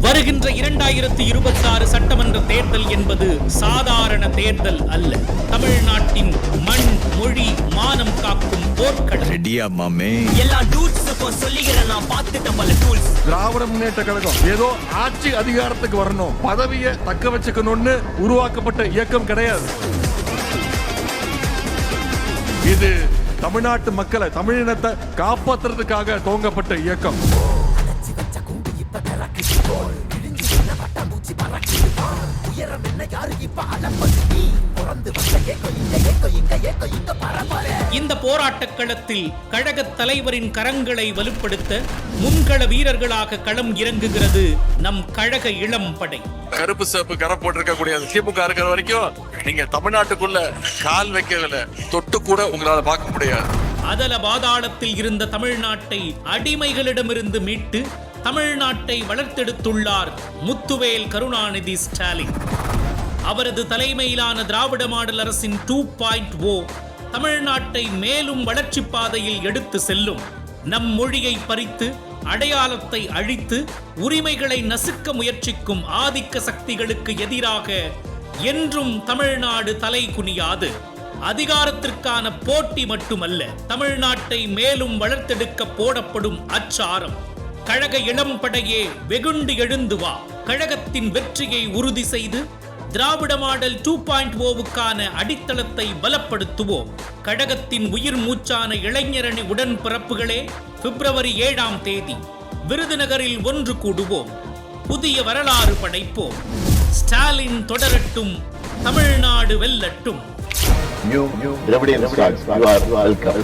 வருகின்ற 2026 சட்டமன்ற தேர்தல் என்பது சாதாரண தேர்தல் அல்ல. தமிழ்நாட்டின் மண், மொழி, மானம் காக்கும் போர்க்களம். ரெடியா மாமே? எல்லா டூல்ஸுக்கும் சொல்லிக்கிறேன், நான் பார்த்துட்டேன் பல டூல்ஸ். திராவிட முன்னேற்ற கழகம் ஏதோ ஆட்சி அதிகாரத்துக்கு வரணும், பதவியை தக்க வச்சுக்கணும்னு உருவாக்கப்பட்ட இயக்கம் கிடையாது. இது தமிழ்நாட்டு மக்களை, தமிழினத்தை காப்பாற்றுறதுக்காக துவங்கப்பட்ட இயக்கம். இந்த போராட்டக் களத்தில் கழக தலைவரின் கரங்களை வலுப்படுத்த முன்கள வீரர்களாக களம் இறங்குகிறது நம் கழக இளம் படை. கருப்பு சிவப்பு கரை போட்டிருக்க கூடிய திமுக இருக்கிற வரைக்கும் நீங்க தமிழ்நாட்டுக்குள்ள கால் வைக்கல, தொட்டு கூட உங்களால பார்க்க முடியாது. அதல பாதாளத்தில் இருந்த தமிழ்நாட்டை அடிமைகளிடமிருந்து மீட்டு தமிழ்நாட்டை வளர்த்தெடுத்துள்ளார் முத்துவேல் கருணாநிதி ஸ்டாலின். அவரது தலைமையிலான திராவிட மாடல் அரசின் 2.0 தமிழ்நாட்டை மேலும் வளர்ச்சி பாதையில் எடுத்து செல்லும். நம் மொழியை பறித்து, அடையாளத்தை அழித்து, உரிமைகளை நசுக்க முயற்சிக்கும் ஆதிக்க சக்திகளுக்கு எதிராக என்றும் தமிழ்நாடு தலை குனியாது. அதிகாரத்திற்கான போட்டி மட்டுமல்ல, தமிழ்நாட்டை மேலும் வளர்த்தெடுக்க போடப்படும் அச்சாரம். கழக இளம் படையே வெகுண்டு எழுந்து வா. கழகத்தின் வெற்றியை உறுதி செய்து திராவிட மாடல் 2.0வுக்கான அடித்தளத்தை பலப்படுத்துவோம். கழகத்தின் உயிர் மூச்சான இளைஞரணி உடன்பிறப்புகளே, பிப்ரவரி 7ஆம் தேதி விருதுநகரில் ஒன்று கூடுவோம். புதிய வரலாறு படைப்போம். ஸ்டாலின் தொடரட்டும், தமிழ்நாடு வெல்லட்டும். New Dravidian Stars, you are welcome.